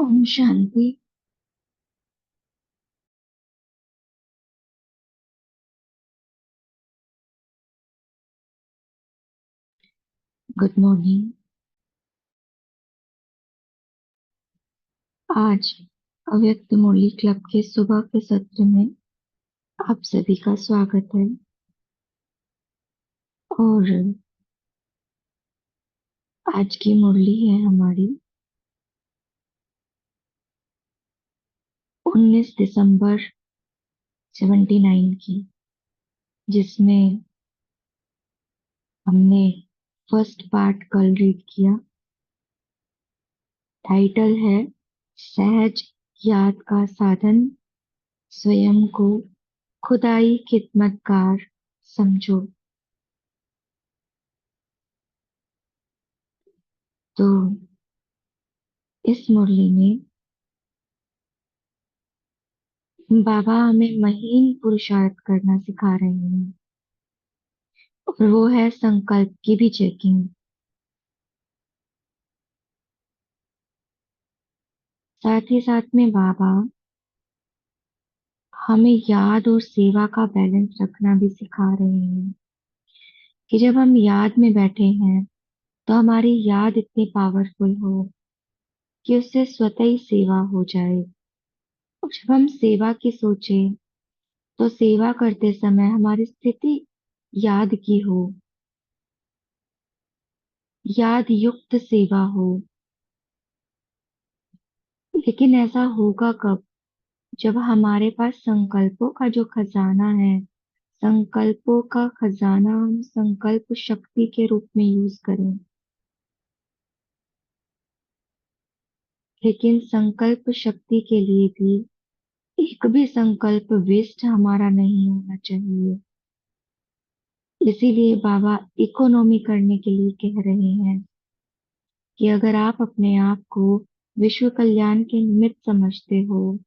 ओम शांति। Good morning. आज अव्यक्त मुरली क्लब के सुबह के सत्र में आप सभी का स्वागत है। और आज की मुरली है हमारी 19 दिसंबर 79 की, जिसमें हमने फर्स्ट पार्ट कल रीड किया। टाइटल है सहज याद का साधन, स्वयं को खुदाई खिदमतगार समझो। तो इस मुरली में बाबा हमें महीन पुरुषार्थ करना सिखा रहे हैं, और वो है संकल्प की भी चेकिंग। साथ ही साथ में बाबा हमें याद और सेवा का बैलेंस रखना भी सिखा रहे हैं कि जब हम याद में बैठे हैं तो हमारी याद इतनी पावरफुल हो कि उससे स्वतः ही सेवा हो जाए। और जब हम सेवा की सोचे तो सेवा करते समय हमारी स्थिति याद की हो, याद युक्त सेवा हो। लेकिन ऐसा होगा कब? जब हमारे पास संकल्पों का जो खजाना है, संकल्पों का खजाना हम संकल्प शक्ति के रूप में यूज करें। लेकिन संकल्प शक्ति के लिए भी एक भी संकल्प वेस्ट हमारा नहीं होना चाहिए। इसीलिए बाबा इकोनॉमी करने के लिए कह रहे हैं कि अगर आप अपने आप को विश्व कल्याण के निमित्त समझते हो,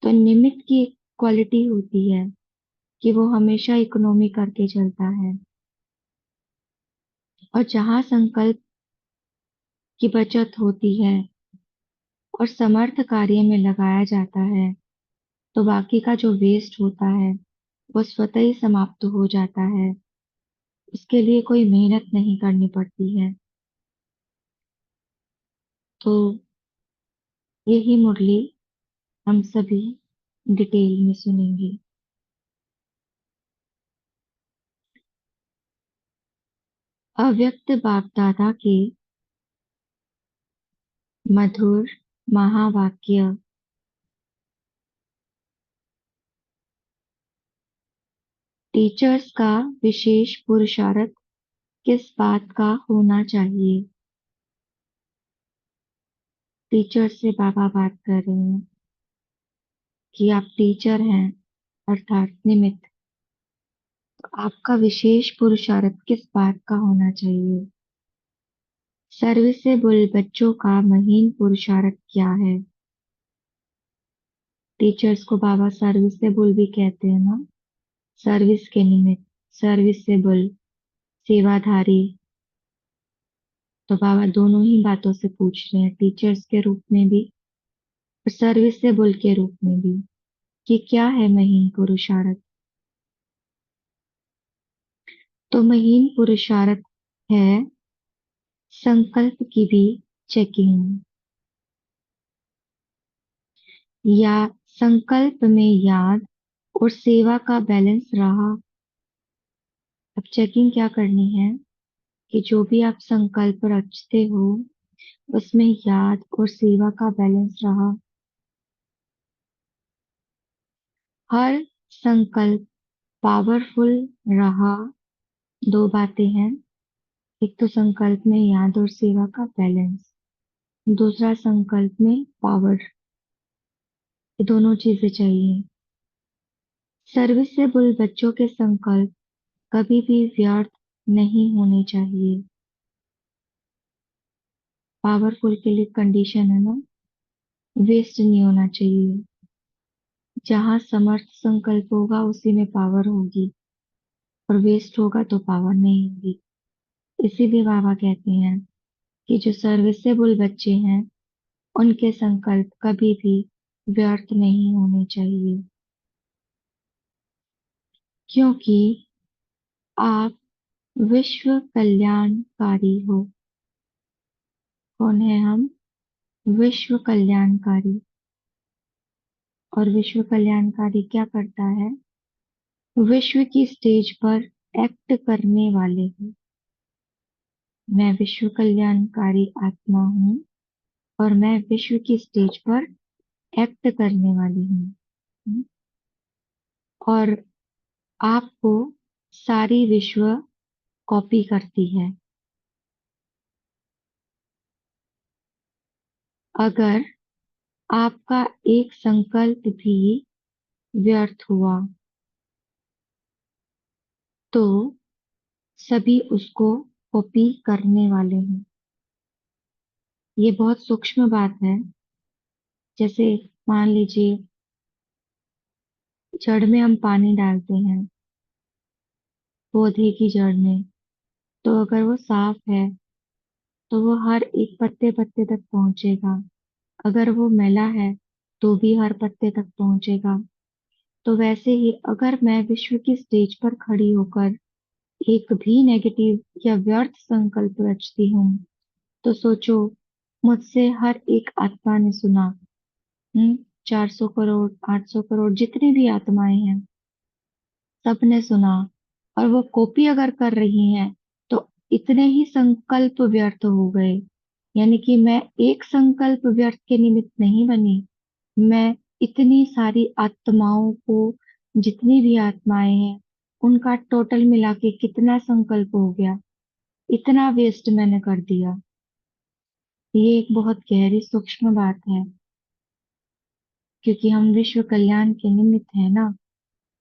तो निमित्त की एक क्वालिटी होती है कि वो हमेशा इकोनॉमी करके चलता है। और जहां संकल्प की बचत होती है और समर्थ कार्य में लगाया जाता है, तो बाकी का जो वेस्ट होता है वो स्वतः ही समाप्त हो जाता है। उसके लिए कोई मेहनत नहीं करनी पड़ती है। तो यही मुरली हम सभी डिटेल में सुनेंगे। अव्यक्त बाप दादा के मधुर महावाक्य। टीचर्स का विशेष पुरुषार्थ किस बात का होना चाहिए? टीचर्स से बाबा बात कर रहे हैं कि आप टीचर हैं, अर्थात निमित्त। तो आपका विशेष पुरुषार्थ किस बात का होना चाहिए? सर्विसेबल बच्चों का महीन पुरुषार्थ क्या है? टीचर्स को बाबा सर्विसेबल भी कहते हैं ना, सर्विस के निमित्त, सर्विसेबल, सेवाधारी। तो बाबा दोनों ही बातों से पूछ रहे हैं, टीचर्स के रूप में भी और सर्विसेबल के रूप में भी, कि क्या है महीन पुरुषार्थ। तो महीन पुरुषार्थ है संकल्प की भी चेकिंग, या संकल्प में याद और सेवा का बैलेंस रहा। अब चेकिंग क्या करनी है कि जो भी आप संकल्प रचते हो उसमें याद और सेवा का बैलेंस रहा। हर संकल्प पावरफुल रहा। दो बातें हैं, एक तो संकल्प में याद और सेवा का बैलेंस, दूसरा संकल्प में पावर। ये दोनों चीजें चाहिए। सर्विसेबल बच्चों के संकल्प कभी भी व्यर्थ नहीं होने चाहिए। पावरफुल के लिए कंडीशन है ना, वेस्ट नहीं होना चाहिए। जहां समर्थ संकल्प होगा उसी में पावर होगी, और वेस्ट होगा तो पावर नहीं होगी। इसीलिए बाबा कहते हैं कि जो सर्विसेबल बच्चे हैं उनके संकल्प कभी भी व्यर्थ नहीं होने चाहिए, क्योंकि आप विश्व कल्याणकारी हो। कौन है हम? विश्व कल्याणकारी। और विश्व कल्याणकारी क्या करता है? विश्व की स्टेज पर एक्ट करने वाले हैं। मैं विश्व कल्याणकारी आत्मा हूँ और मैं विश्व की स्टेज पर एक्ट करने वाली हूँ। और आपको सारी विश्व कॉपी करती है। अगर आपका एक संकल्प भी व्यर्थ हुआ तो सभी उसको कॉपी करने वाले हैं। ये बहुत सूक्ष्म बात है। जैसे मान लीजिए जड़ में हम पानी डालते हैं, पौधे की जड़ में, तो अगर वो साफ है तो वो हर एक पत्ते पत्ते तक पहुंचेगा। अगर वो मैला है तो भी हर पत्ते तक पहुंचेगा। तो वैसे ही अगर मैं विश्व की स्टेज पर खड़ी होकर एक भी नेगेटिव या व्यर्थ संकल्प रचती हूँ, तो सोचो, मुझसे हर एक आत्मा ने सुना। 400 करोड़, 800 करोड़ जितनी भी आत्माएं हैं, सबने सुना। और वो कॉपी अगर कर रही हैं तो इतने ही संकल्प व्यर्थ हो गए। यानी कि मैं एक संकल्प व्यर्थ के निमित्त नहीं बनी, मैं इतनी सारी आत्माओं को, जितनी भी आत्माएं हैं, उनका टोटल मिला के कितना संकल्प हो गया, इतना वेस्ट मैंने कर दिया। ये एक बहुत गहरी सूक्ष्म बात है, क्योंकि हम विश्व कल्याण के निमित्त है ना।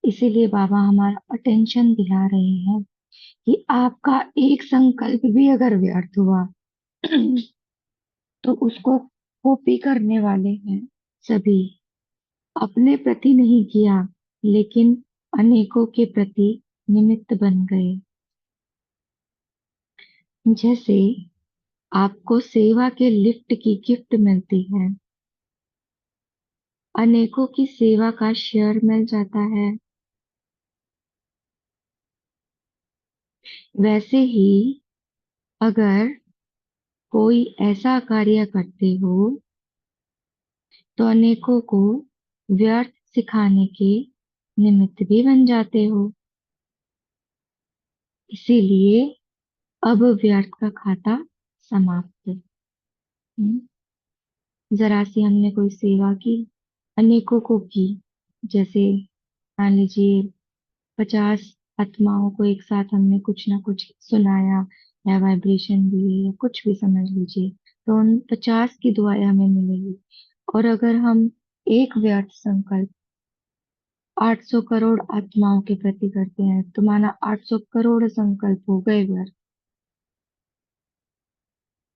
इसीलिए बाबा हमारा अटेंशन दिला रहे हैं कि आपका एक संकल्प भी अगर व्यर्थ हुआ तो उसको कॉपी करने वाले हैं सभी। अपने प्रति नहीं किया, लेकिन अनेकों के प्रति निमित्त बन गए। जैसे आपको सेवा के लिफ्ट की गिफ्ट मिलती है, अनेकों की सेवा का शेयर मिल जाता है, वैसे ही अगर कोई ऐसा कार्य करते हो तो अनेकों को व्यर्थ सिखाने के निमित्त भी बन जाते हो। इसीलिए अब व्यर्थ का खाता समाप्त। हम्म, जरा सी हमने कोई सेवा की, अनेकों को की। जैसे मान लीजिए 50 आत्माओं को एक साथ हमने कुछ ना कुछ सुनाया या वाइब्रेशन दिए या कुछ भी समझ लीजिए, तो उन 50 की दुआएं हमें मिलेगी। और अगर हम एक व्यर्थ संकल्प 800 करोड़ आत्माओं के प्रति करते हैं तो माना 800 करोड़ संकल्प हो गए व्यर्थ।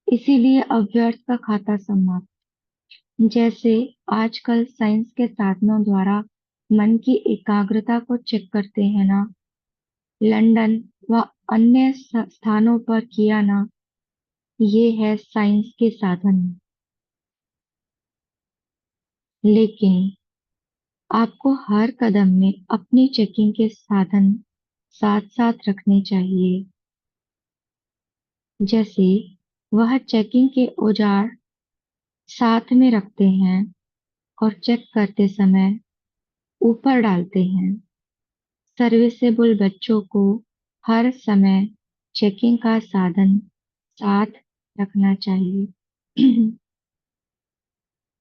इसीलिए अव्यर्थ का खाता समाप्त। जैसे आजकल साइंस के साधनों द्वारा मन की एकाग्रता को चेक करते हैं ना, लंदन व अन्य स्थानों पर किया ना, ये है साइंस के साधन। लेकिन आपको हर कदम में अपनी चेकिंग के साधन साथ साथ रखने चाहिए। जैसे वह चेकिंग के औजार साथ में रखते हैं और चेक करते समय ऊपर डालते हैं। सर्विसेबल बच्चों को हर समय चेकिंग का साधन साथ रखना चाहिए।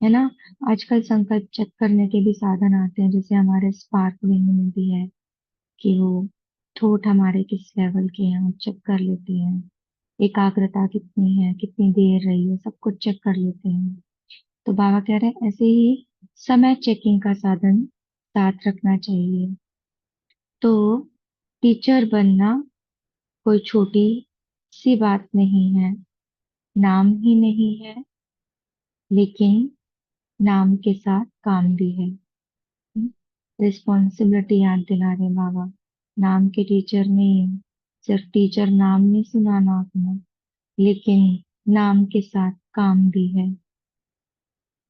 है ना। आजकल संकल्प चेक करने के भी साधन आते हैं, जैसे हमारे स्पार्क विंग में भी है कि वो थॉट हमारे किस लेवल के हैं वो चेक कर लेते हैं। एकाग्रता कितनी है, कितनी देर रही है, सब कुछ चेक कर लेते हैं। तो बाबा कह रहे हैं ऐसे ही समय चेकिंग का साधन साथ रखना चाहिए। तो टीचर बनना कोई छोटी सी बात नहीं है, नाम ही नहीं है, लेकिन नाम के साथ काम भी है। रिस्पॉन्सिबिलिटी याद दिला रहे बाबा। नाम के टीचर नहीं, सिर्फ टीचर नाम नहीं सुनाना अपना, लेकिन नाम के साथ काम भी है।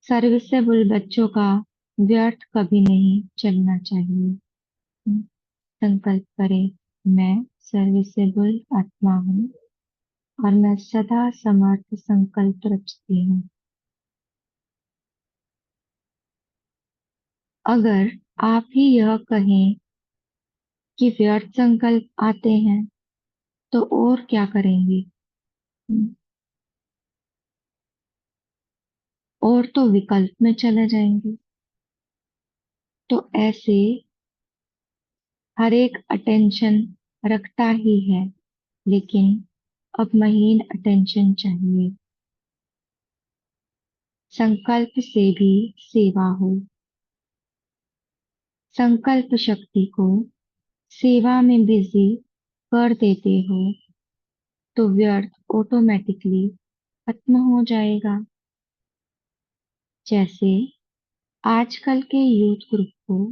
सर्विसेबल बच्चों का व्यर्थ कभी नहीं चलना चाहिए। संकल्प करें, मैं सर्विसेबल आत्मा हूँ और मैं सदा समर्थ संकल्प रचती हूँ। अगर आप ही यह कहें कि व्यर्थ संकल्प आते हैं तो और क्या करेंगे? हम्म, और तो विकल्प में चले जाएंगे। तो ऐसे हर एक अटेंशन रखता ही है, लेकिन अब महीन अटेंशन चाहिए। संकल्प से भी सेवा हो। संकल्प शक्ति को सेवा में बिजी कर देते हो तो व्यर्थ ऑटोमेटिकली खत्म हो जाएगा। जैसे आजकल के यूथ ग्रुप को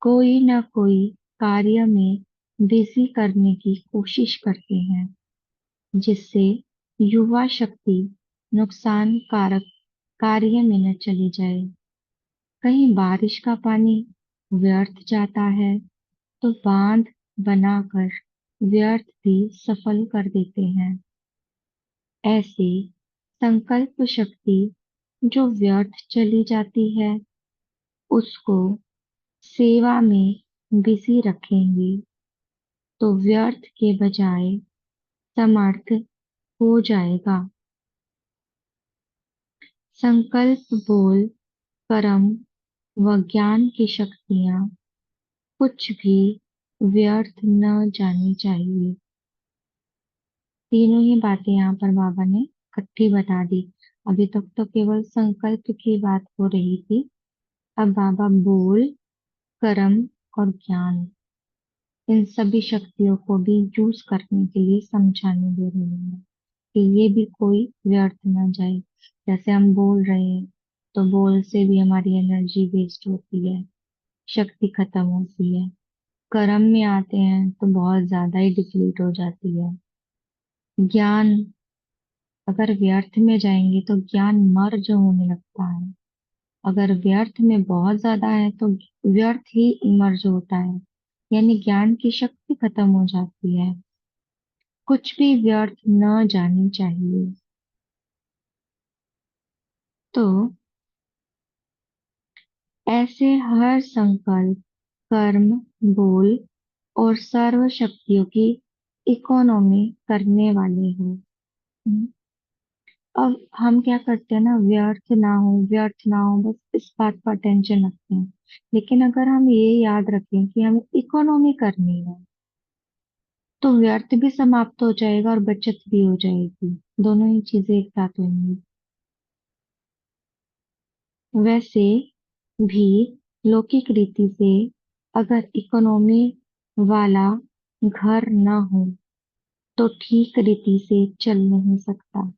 कोई ना कोई कार्य में बिजी करने की कोशिश करते हैं, जिससे युवा शक्ति नुकसानकारक कार्य में न चली जाए। कहीं बारिश का पानी व्यर्थ जाता है तो बांध बनाकर व्यर्थ भी सफल कर देते हैं। ऐसे संकल्प शक्ति जो व्यर्थ चली जाती है उसको सेवा में बिजी रखेंगे तो व्यर्थ के बजाय समर्थ हो जाएगा। संकल्प, बोल, कर्म व ज्ञान की शक्तियाँ कुछ भी व्यर्थ न जानी चाहिए। तीनों ही बातें यहाँ पर बाबा ने इकट्ठी बता दी। अभी तक तो केवल संकल्प की बात हो रही थी। अब बाबा बोल, कर्म और ज्ञान, इन सभी शक्तियों को भी यूज करने के लिए समझाने दे रहे हैं कि ये भी कोई व्यर्थ ना जाए। जैसे हम बोल रहे हैं तो बोल से भी हमारी एनर्जी वेस्ट होती है, शक्ति खत्म होती है। कर्म में आते हैं तो बहुत ज्यादा ही डिप्लीट हो जाती है। ज्ञान, अगर व्यर्थ में जाएंगे तो ज्ञान मर्ज होने लगता है। अगर व्यर्थ में बहुत ज्यादा है तो व्यर्थ ही इमर्ज होता है, यानी ज्ञान की शक्ति खत्म हो जाती है। कुछ भी व्यर्थ न जानी चाहिए। तो ऐसे हर संकल्प, कर्म, बोल और सर्व शक्तियों की इकोनॉमी करने वाले हो। हम्म, अब हम क्या करते हैं ना, व्यर्थ ना हो, व्यर्थ ना हो, बस इस बात पर टेंशन रखते हैं। लेकिन अगर हम ये याद रखें कि हमें इकोनॉमी करनी है तो व्यर्थ भी समाप्त हो जाएगा और बचत भी हो जाएगी। दोनों ही चीजें एक साथ होंगी। वैसे भी लौकिक रीति से अगर इकोनॉमी वाला घर न हो तो ठीक रीति से चल नहीं सकता।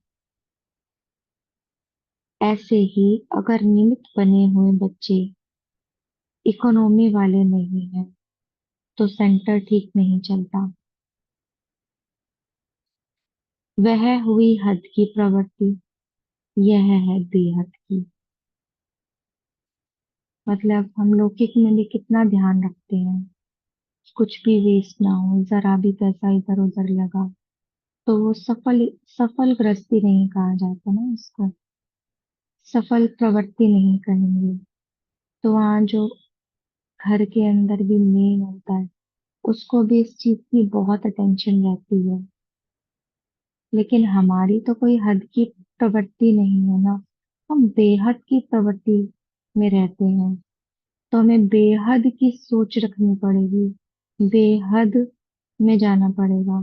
ऐसे ही अगर निमित्त बने हुए बच्चे इकोनॉमी वाले नहीं हैं तो सेंटर ठीक नहीं चलता। वह हुई हद की प्रवृत्ति, यह है बेहद की। मतलब हम लौकिक में भी कितना ध्यान रखते हैं, कुछ भी वेस्ट ना हो, जरा भी पैसा इधर उधर लगा तो वो सफल गृहस्थी नहीं कहा जाता ना उसको, सफल प्रवृत्ति नहीं कहेंगे। तो वहाँ जो घर के अंदर भी मेन होता है उसको भी इस चीज की बहुत अटेंशन रहती है। लेकिन हमारी तो कोई हद की प्रवृत्ति नहीं है ना, हम बेहद की प्रवृत्ति में रहते हैं। तो हमें बेहद की सोच रखनी पड़ेगी, बेहद में जाना पड़ेगा।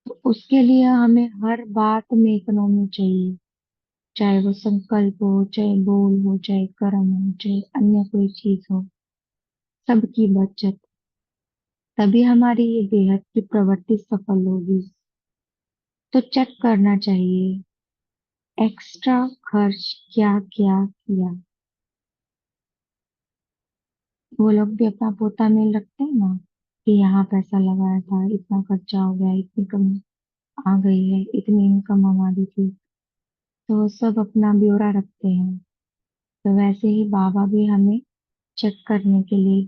तो उसके लिए हमें हर बात में इकोनॉमी चाहिए, चाहे वो संकल्प हो, चाहे बोल हो, चाहे कर्म हो, चाहे अन्य कोई चीज हो, सबकी बचत। तभी हमारी ये बेहद की प्रवृत्ति सफल होगी। तो चेक करना चाहिए एक्स्ट्रा खर्च क्या क्या किया। वो लोग भी अपना पोता मेल रखते हैं ना कि यहाँ पैसा लगाया था, इतना खर्चा हो गया, इतनी कमी आ गई है, इतनी इनकम हमारी थी। तो वो सब अपना ब्यौरा रखते हैं। तो वैसे ही बाबा भी हमें चेक करने के लिए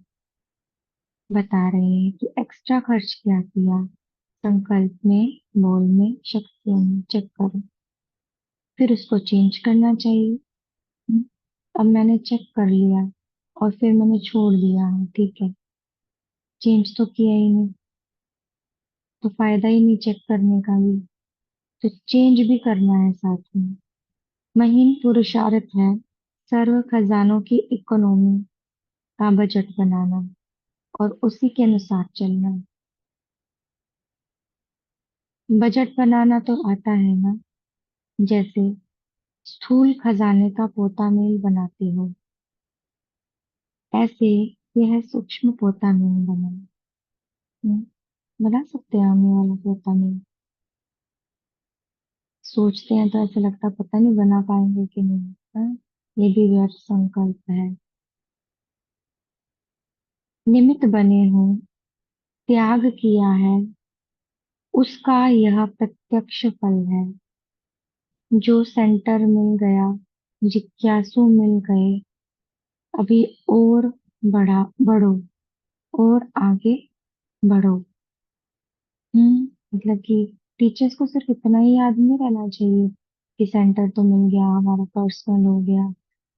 बता रहे हैं कि एक्स्ट्रा खर्च क्या किया, संकल्प में, बोल में, शक्तियों में, चेक करो। फिर उसको चेंज करना चाहिए। हम्म, अब मैंने चेक कर लिया और फिर मैंने छोड़ दिया है, ठीक है, चेंज तो किया ही नहीं, तो फायदा ही नहीं चेक करने का भी। तो चेंज भी करना है साथ में। महीन पुरुषार्थ है सर्व खजानों की इकोनॉमी का बजट बनाना और उसी के अनुसार चलना। बजट बनाना तो आता है ना, जैसे स्थूल खजाने का पोता मेल बनाते हो, ऐसे यह सूक्ष्म पोता मेल बना। बना सकते हैं हम ये वाला पोता मेल। सोचते हैं तो ऐसा लगता है पता नहीं बना पाएंगे कि नहीं। हाँ? ये भी व्यर्थ संकल्प है। निमित्त बने हो, त्याग किया है, उसका यह प्रत्यक्ष फल है। जो सेंटर मिल गया, जिज्ञासु मिल गए, अभी और बढ़ो और आगे बढ़ो। मतलब कि टीचर्स को सिर्फ इतना ही याद नहीं रहना चाहिए कि सेंटर तो मिल गया, हमारा पर्सनल हो गया,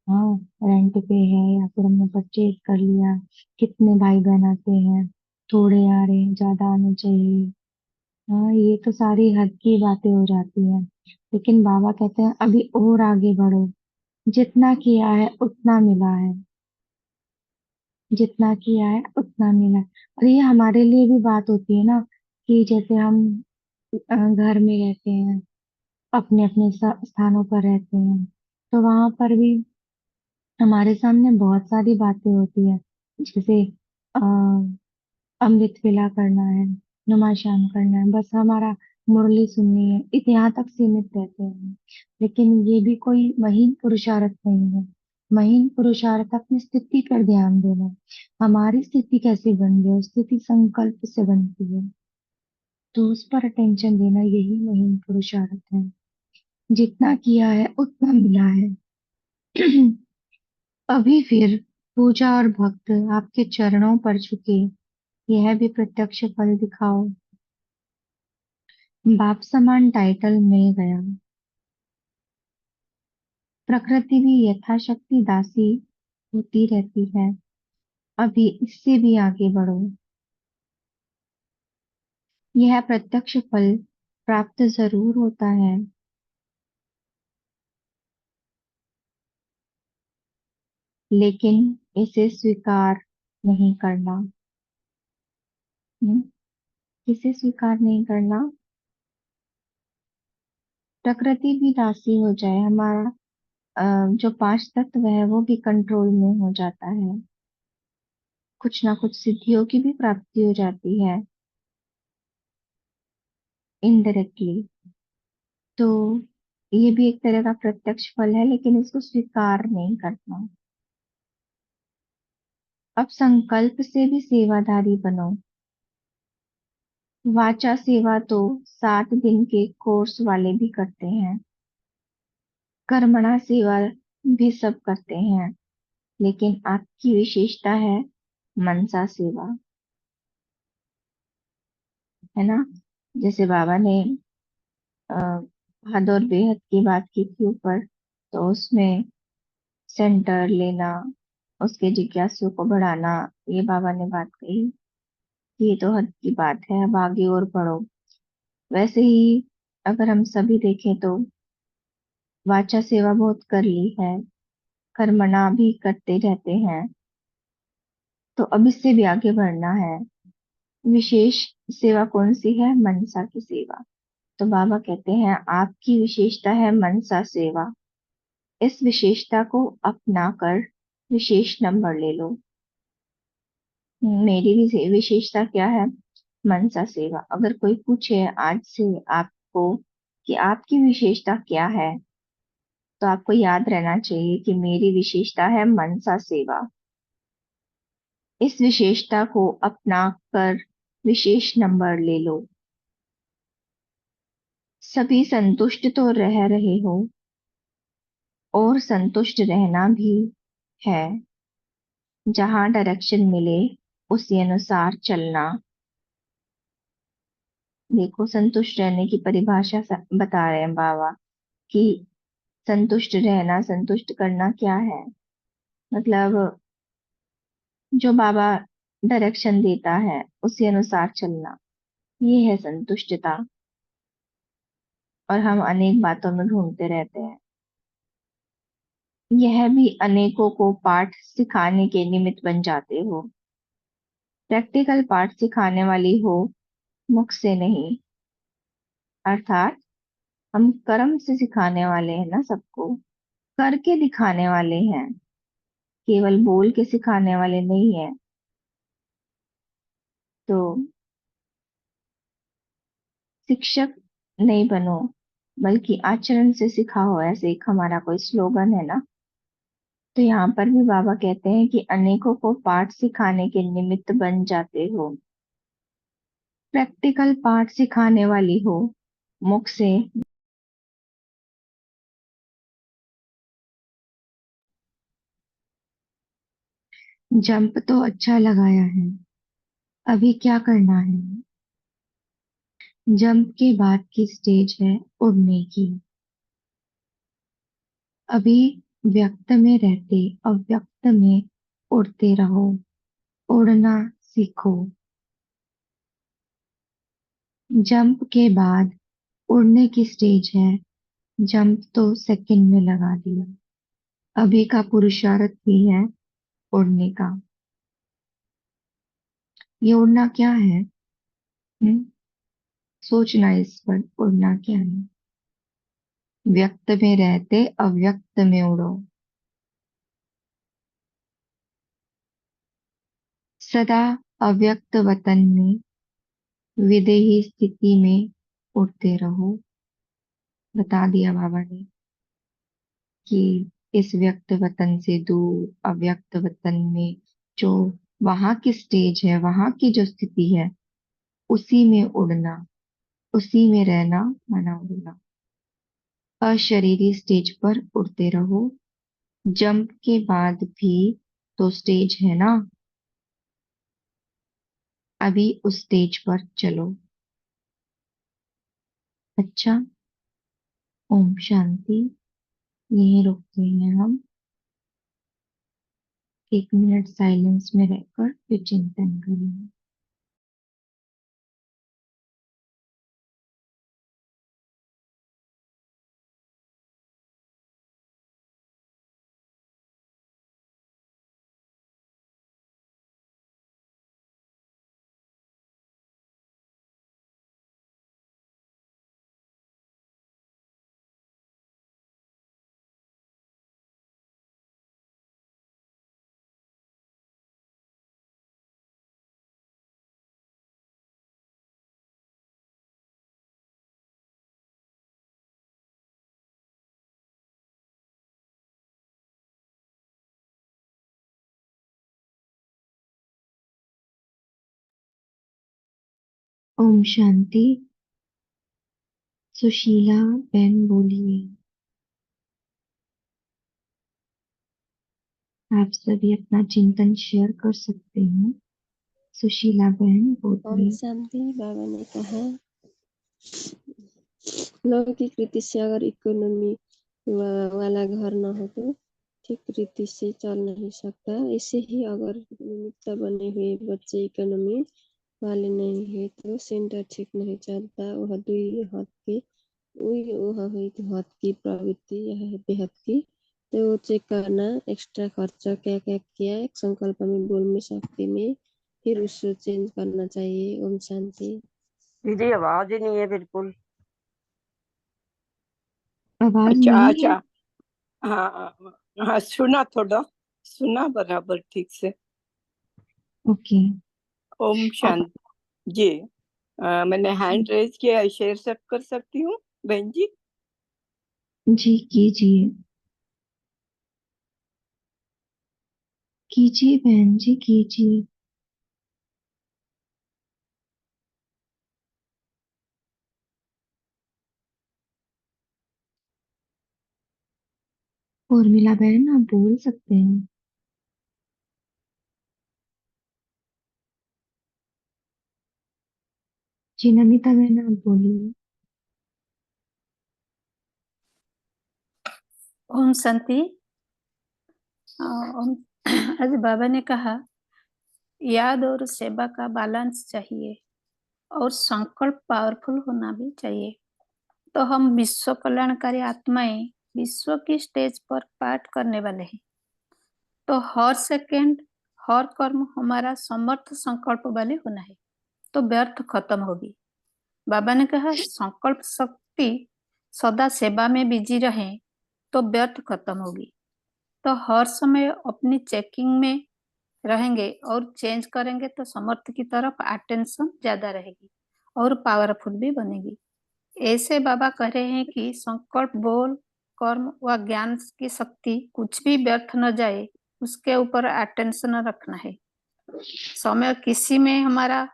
हाँ, रेंट पे है या फिर हमने परचेज कर लिया, कितने भाई बहन आते हैं, थोड़े आ रहे हैं, ज्यादा आने चाहिए। हाँ, ये तो सारी हद की बातें हो जाती हैं। लेकिन बाबा कहते हैं अभी और आगे बढ़ो। जितना किया है उतना मिला है, जितना किया है उतना मिला है। और ये हमारे लिए भी बात होती है ना, कि जैसे हम घर में रहते हैं, अपने अपने स्थानों पर रहते हैं, तो वहां पर भी हमारे सामने बहुत सारी बातें होती है। जैसे आ, अमृत वेला करना है, नुमाशान करना है, बस हमारा मुरली सुननी है, यहाँ तक सीमित रहते हैं। लेकिन ये भी कोई महीन पुरुषार्थ नहीं है। महीन पुरुषार्थ अपनी स्थिति पर ध्यान देना है। हमारी स्थिति कैसे बन गई, स्थिति संकल्प से बनती है, तो उस पर अटेंशन देना, यही महीन पुरुषार्थ है। जितना किया है उतना मिला है। अभी फिर पूजा और भक्त आपके चरणों पर झुके, यह भी प्रत्यक्ष फल दिखाओ। बाप समान टाइटल मिल गया, प्रकृति भी यथाशक्ति दासी होती रहती है, अभी इससे भी आगे बढ़ो। यह प्रत्यक्ष फल प्राप्त जरूर होता है, लेकिन इसे स्वीकार नहीं करना। हम्म, इसे स्वीकार नहीं करना। प्रकृति भी दासी हो जाए, हमारा जो पांच तत्व है वो भी कंट्रोल में हो जाता है, कुछ ना कुछ सिद्धियों की भी प्राप्ति हो जाती है इनडायरेक्टली। तो ये भी एक तरह का प्रत्यक्ष फल है, लेकिन इसको स्वीकार नहीं करना। अब संकल्प से भी सेवाधारी बनो। वाचा सेवा तो 7 दिन के कोर्स वाले भी करते हैं, कर्मणा सेवा भी सब करते हैं, लेकिन आपकी विशेषता है मनसा सेवा, है ना। जैसे बाबा ने अ, हद और बेहद की बात की थी ऊपर, तो उसमें सेंटर लेना, उसके जिज्ञासु को बढ़ाना, ये बाबा ने बात कही। ये तो हद की बात है, अब आगे और बढ़ो। वैसे ही अगर हम सभी देखें तो वाचा सेवा बहुत कर ली है, कर्मणा भी करते रहते हैं, तो अब इससे भी आगे बढ़ना है। विशेष सेवा कौन सी है? मनसा की सेवा। तो बाबा कहते हैं आपकी विशेषता है मनसा सेवा, इस विशेषता को अपना कर विशेष नंबर ले लो। मेरी भी विशेषता क्या है? मनसा सेवा। अगर कोई पूछे आज से आपको कि आपकी विशेषता क्या है, तो आपको याद रहना चाहिए कि मेरी विशेषता है मनसा सेवा। इस विशेषता को अपना कर विशेष नंबर ले लो। सभी संतुष्ट तो रह रहे हो, और संतुष्ट रहना भी है। जहाँ डायरेक्शन मिले उसी अनुसार चलना। देखो, संतुष्ट रहने की परिभाषा बता रहे हैं बाबा कि संतुष्ट रहना, संतुष्ट करना क्या है। मतलब जो बाबा डायरेक्शन देता है उसी अनुसार चलना, ये है संतुष्टता। और हम अनेक बातों में ढूंढते रहते हैं। यह भी अनेकों को पाठ सिखाने के निमित्त बन जाते हो। प्रैक्टिकल पाठ सिखाने वाली हो, मुख से नहीं। अर्थात हम कर्म से सिखाने वाले हैं ना सबको, करके दिखाने वाले हैं, केवल बोल के सिखाने वाले नहीं है। तो शिक्षक नहीं बनो, बल्कि आचरण से सिखाओ, ऐसे एक हमारा कोई स्लोगन है ना। तो यहाँ पर भी बाबा कहते हैं कि अनेकों को पाठ सिखाने के निमित्त बन जाते हो। प्रैक्टिकल पाठ सिखाने वाली हो, मुख से। जंप तो अच्छा लगाया है, अभी क्या करना है। जंप के बाद की स्टेज है उड़ने की। अभी व्यक्त में रहते अव्यक्त में उड़ते रहो, उड़ना सीखो। जंप के बाद उड़ने की स्टेज है। जंप तो सेकंड में लगा दिया। अभी का पुरुषार्थ भी है उड़ने का। ये उड़ना क्या है? हम्म? सोचना इस पर, उड़ना क्या है। व्यक्त में रहते अव्यक्त में उड़ो। सदा अव्यक्त वतन में विदेही स्थिति में उड़ते रहो। बता दिया बाबा ने कि इस व्यक्त वतन से दूर अव्यक्त वतन में जो वहां की स्टेज है, वहां की जो स्थिति है, उसी में उड़ना, उसी में रहना, माना उड़ना। अशरीरी स्टेज पर उड़ते रहो। जंप के बाद भी तो स्टेज है ना, अभी उस स्टेज पर चलो। अच्छा, ओम शांति। यहीं रुकते हैं हम। 1 मिनट साइलेंस में रहकर फिर चिंतन करेंगे। ओम शांति। सुशीला बहन बोलिए। आप सभी अपना चिंतन शेयर कर सकते हैं। सुशीला बहन ओम बोलिए। शांति। बाबा ने कहा, लौकिक रीति से अगर इकोनॉमी वाला घर न हो तो ठीक रीति से चल नहीं सकता। ऐसे ही अगर निमित्त बने हुए बच्चे इकोनॉमी वाले नहीं है तो सेंटर ठीक नहीं चलता। वह दुई हाथ की वह हुई तो हाथ की प्रवृत्ति, यह है बेहद की। तो वो चेक करना एक्स्ट्रा खर्चा क्या क्या किया, एक संकल्प में, बोल में, शक्ति में, फिर उसको चेंज करना चाहिए। ओम शांति। दीदी आवाज ही नहीं है बिल्कुल। आवाज अच्छा नहीं है? अच्छा। हाँ हाँ, सुना थोड़ा, सुना बराबर ठीक से। ओके। ओम अब शांति जी। मैंने हैंड रेज किया, शेयर सब कर सकती हूँ बहन जी? जी कीजिए, कीजिए बहन जी, कीजिए। उर्मिला बहन आप बोल सकते हैं। जी नमिता बहन आप बोलिए। ओम शांति। ओम। आज बाबा ने कहा याद और सेवा का बैलेंस चाहिए और संकल्प पावरफुल होना भी चाहिए। तो हम विश्व कल्याणकारी आत्माएं विश्व की स्टेज पर पाठ करने वाले हैं। तो हर सेकंड हर कर्म हमारा समर्थ संकल्प वाले होना है, तो व्यर्थ खत्म होगी। बाबा ने कहा संकल्प शक्ति सदा सेवा में बिजी रहे तो व्यर्थ खत्म होगी। तो हर समय अपनी चेकिंग में रहेंगे और चेंज करेंगे तो समर्थ की तरफ अटेंशन ज्यादा रहेगी और पावरफुल भी बनेगी। ऐसे बाबा कह रहे हैं कि संकल्प, बोल, कर्म व ज्ञान की शक्ति कुछ भी व्यर्थ न जाए, उसके ऊपर अटेंशन रखना है। समय किसी में हमारा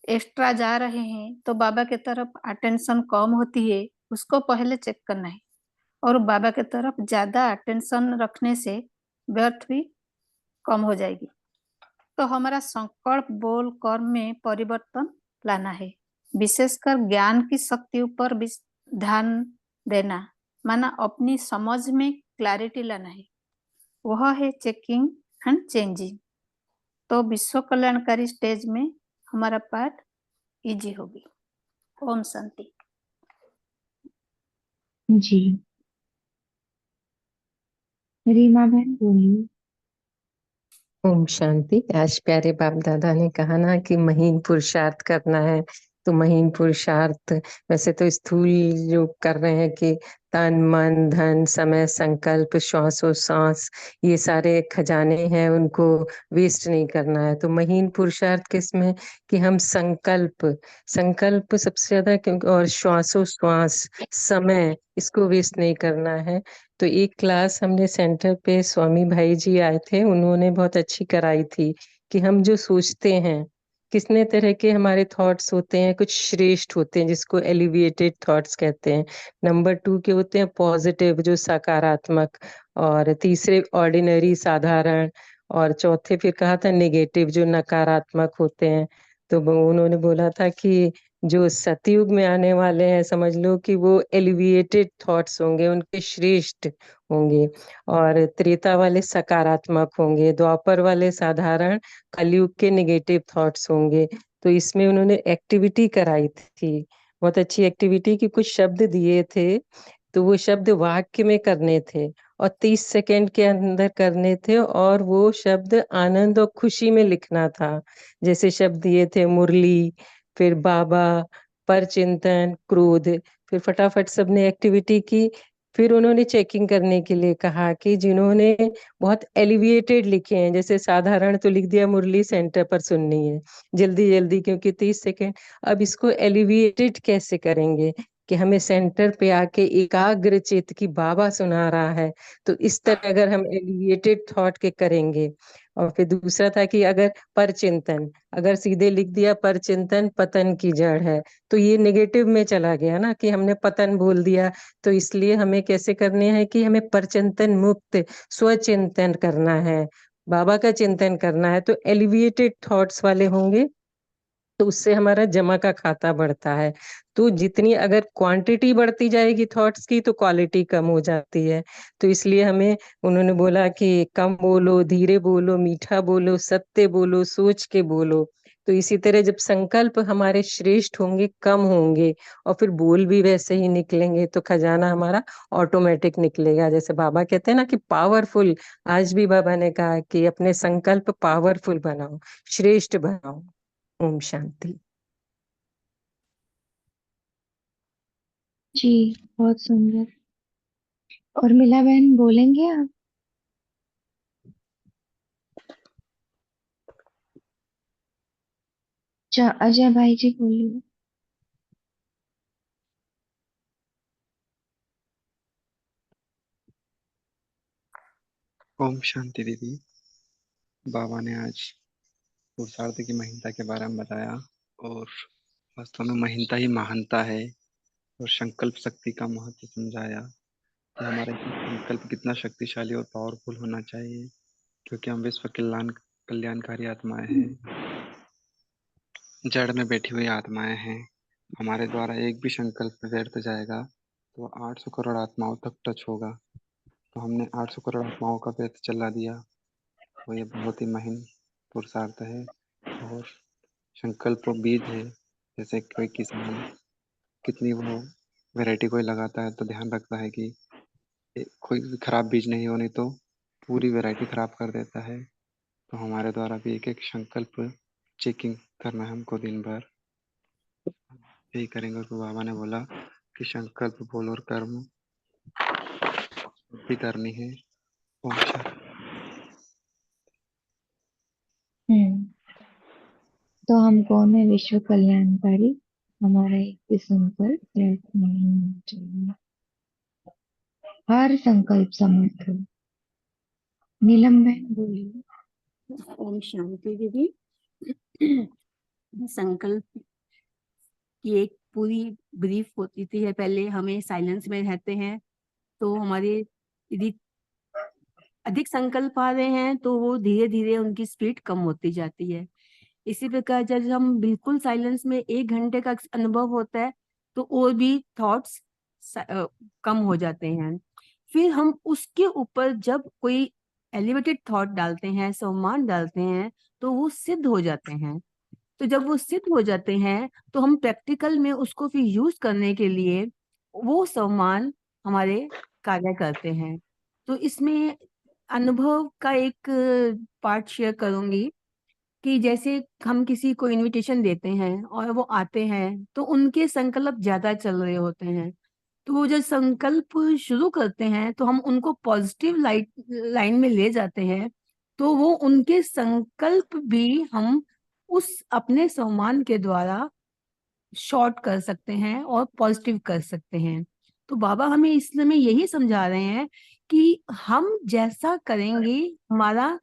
एक्स्ट्रा जा रहे हैं तो बाबा के तरफ अटेंशन कम होती है, उसको पहले चेक करना है। और बाबा के तरफ ज्यादा अटेंशन रखने से व्यर्थ भी कम हो जाएगी। तो हमारा संकल्प, बोल, कर्म में परिवर्तन लाना है। विशेषकर ज्ञान की शक्ति ऊपर ध्यान देना, माना अपनी समझ में क्लैरिटी लाना है। वह है चेकिंग एंड चेंजिंग। तो विश्व कल्याणकारी स्टेज में हमारा पाठ इजी होगी। ओम शांति। जी रीमा बहन बोलिए। ओम शांति। आज प्यारे बाप दादा ने कहा ना कि महीन पुरुषार्थ करना है, तो महीन पुरुषार्थ वैसे तो स्थूल जो कर रहे हैं कि तन मन धन समय संकल्प श्वासोश्वास ये सारे खजाने हैं, उनको वेस्ट नहीं करना है। तो महीन पुरुषार्थ किसमें कि हम संकल्प संकल्प सबसे ज्यादा और श्वासोश्वास समय इसको वेस्ट नहीं करना है। तो एक क्लास हमने सेंटर पे स्वामी भाई जी आए थे, उन्होंने बहुत अच्छी कराई थी कि हम जो सोचते हैं कितने तरह के हमारे थॉट्स होते हैं। कुछ श्रेष्ठ होते हैं जिसको एलिविएटेड थॉट्स कहते हैं, नंबर 2 के होते हैं पॉजिटिव जो सकारात्मक, और तीसरे ऑर्डिनरी साधारण, और चौथे फिर कहा था नेगेटिव जो नकारात्मक होते हैं। तो उन्होंने बोला था कि जो सतयुग में आने वाले हैं समझ लो कि वो एलिविएटेड थॉट्स होंगे, उनके श्रेष्ठ होंगे, और त्रेता वाले सकारात्मक होंगे, द्वापर वाले साधारण, कलयुग के नेगेटिव थॉट्स होंगे। तो इसमें उन्होंने एक्टिविटी कराई थी, बहुत अच्छी एक्टिविटी की कुछ शब्द दिए थे, तो वो शब्द वाक्य में करने थे और 30 सेकंड के अंदर करने थे, और वो शब्द आनंद और खुशी में लिखना था। जैसे शब्द दिए थे मुरली, फिर बाबा, परचिंतन, क्रोध। फिर फटाफट सबने एक्टिविटी की। फिर उन्होंने चेकिंग करने के लिए कहा कि जिन्होंने बहुत एलिविएटेड लिखे हैं, जैसे साधारण तो लिख दिया मुरली सेंटर पर सुननी है जल्दी जल्दी क्योंकि 30 सेकंड, अब इसको एलिविएटेड कैसे करेंगे कि हमें सेंटर पे आके एकाग्र चित्त की बाबा सुना रहा है, तो इस तरह अगर हम एलिविएटेड थॉट के करेंगे। और फिर दूसरा था कि अगर परचिंतन, अगर सीधे लिख दिया परचिंतन पतन की जड़ है, तो ये नेगेटिव में चला गया ना कि हमने पतन बोल दिया। तो इसलिए हमें कैसे करने हैं कि हमें परचिंतन मुक्त स्वचिंतन करना है, बाबा का चिंतन करना है, तो एलिविएटेड थॉट्स वाले होंगे, तो उससे हमारा जमा का खाता बढ़ता है। तो जितनी अगर क्वांटिटी बढ़ती जाएगी थॉट्स की तो क्वालिटी कम हो जाती है। तो इसलिए हमें उन्होंने बोला कि कम बोलो, धीरे बोलो, मीठा बोलो, सत्य बोलो, सोच के बोलो। तो इसी तरह जब संकल्प हमारे श्रेष्ठ होंगे, कम होंगे, और फिर बोल भी वैसे ही निकलेंगे, तो खजाना हमारा ऑटोमेटिक निकलेगा। जैसे बाबा कहते हैं ना कि पावरफुल, आज भी बाबा ने कहा कि अपने संकल्प पावरफुल बनाओ, श्रेष्ठ बनाओ। ओम शांति। जी बहुत सुंदर। उर्मिला बहन बोलेंगे आप? अजय भाई जी बोलिए। ओम शांति दीदी। बाबा ने आज पुरुषार्थ की महीनता के बारे में बताया, और वास्तव में महीनता ही महानता है, और संकल्प शक्ति का महत्व समझाया। कि हमारा संकल्प कितना शक्तिशाली और पावरफुल होना चाहिए, क्योंकि हम विश्व कल्याणकारी आत्माएं हैं, जड़ में बैठी हुई आत्माएं हैं। हमारे द्वारा एक भी संकल्प व्यर्थ जाएगा तो 800 करोड़ आत्माओं तक टच होगा। तो हमने 800 करोड़ आत्माओं का व्यर्थ चला दिया, तो ये बहुत ही महीन पुरुषार्थ है। और संकल्प बीज है, जैसे कोई किसान कितनी वो वैरायटी कोई लगाता है तो ध्यान रखता है कि कोई भी खराब बीज नहीं हो, नहीं तो पूरी वैरायटी खराब कर देता है। तो हमारे द्वारा भी एक एक संकल्प चेकिंग करना है हमको दिन भर, यही करेंगे। तो बाबा ने बोला कि संकल्प बोल और कर्म भी करनी है। ओम शांति। तो हम कौन है विश्व कल्याणकारी, हमारा एक भी संकल्प व्यर्थ नहीं होना चाहिए, हर संकल्प समर्थ हो। नीलम बहन बोलिए। ओम शांति दीदी। संकल्प की एक पूरी ब्रीफ होती थी। पहले हमें साइलेंस में रहते हैं तो हमारे यदि अधिक संकल्प आ रहे हैं तो वो धीरे धीरे उनकी स्पीड कम होती जाती है। इसी प्रकार जब हम बिल्कुल साइलेंस में 1 घंटे का अनुभव होता है तो और भी थॉट्स कम हो जाते हैं। फिर हम उसके ऊपर जब कोई एलिवेटेड थॉट डालते हैं, सम्मान डालते हैं, तो वो सिद्ध हो जाते हैं। तो जब वो सिद्ध हो जाते हैं तो हम प्रैक्टिकल में उसको फिर यूज करने के लिए वो सम्मान हमारे कार्य करते हैं। तो इसमें अनुभव का एक पार्ट शेयर करूंगी कि जैसे हम किसी को इनविटेशन देते हैं और वो आते हैं तो उनके संकल्प ज्यादा चल रहे होते हैं। तो वो जब संकल्प शुरू करते हैं तो हम उनको पॉजिटिव लाइन में ले जाते हैं, तो वो उनके संकल्प भी हम उस अपने सम्मान के द्वारा शॉर्ट कर सकते हैं और पॉजिटिव कर सकते हैं। तो बाबा हमें इसमें यही समझा रहे हैं कि हम जैसा करेंगे, हमारा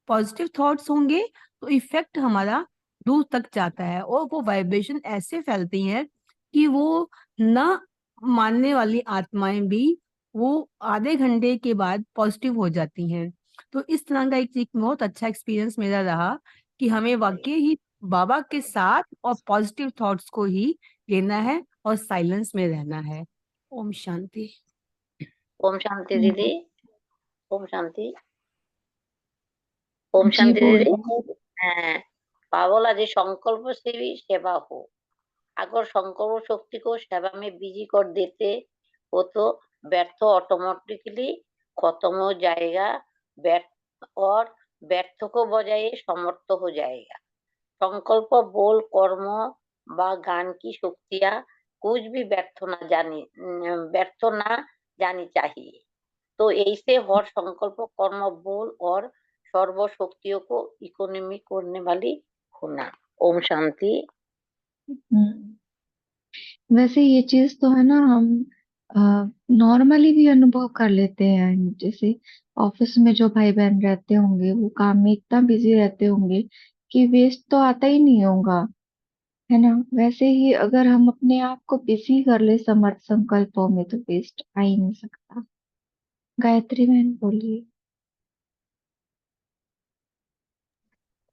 पॉजिटिव थॉट्स होंगे तो इफेक्ट हमारा दूर तक जाता है और वो वाइब्रेशन ऐसे फैलती हैं कि वो ना मानने वाली आत्माएं भी वो आधे घंटे के बाद पॉजिटिव हो जाती हैं। तो इस तरह का एक बहुत अच्छा एक्सपीरियंस मेरा रहा कि हमें वाकई ही बाबा के साथ और पॉजिटिव थॉट्स को ही लेना है और साइलेंस में रहना है। ओम शांति। ओम शांति दीदी। ओम शांति। ओम शांति बोलिए। दीदी। पावला जी संकल्प से भी सेवा हो, अगर संकल्प शक्ति को सेवा में बिजी कर देते हो तो व्यर्थ ऑटोमेटिकली खत्म हो जाएगा, और व्यर्थ को बजाय समर्थ हो जाएगा। संकल्प बोल कर्म व ज्ञान की शक्तियां कुछ भी व्यर्थ ना जानी चाहिए। तो ऐसे हर संकल्प कर्म बोल और सर्व शक्तियों को इकोनॉमी करने वाली होना। ओम शांति। वैसे ये चीज तो है ना, हम नॉर्मली भी अनुभव कर लेते हैं। जैसे ऑफिस में जो भाई बहन रहते होंगे वो काम में इतना बिजी रहते होंगे कि वेस्ट तो आता ही नहीं होगा, है ना। वैसे ही अगर हम अपने आप को बिजी कर ले समर्थ संकल्पों में तो वेस्ट आ ही नहीं सकता। गायत्री बहन बोलिए।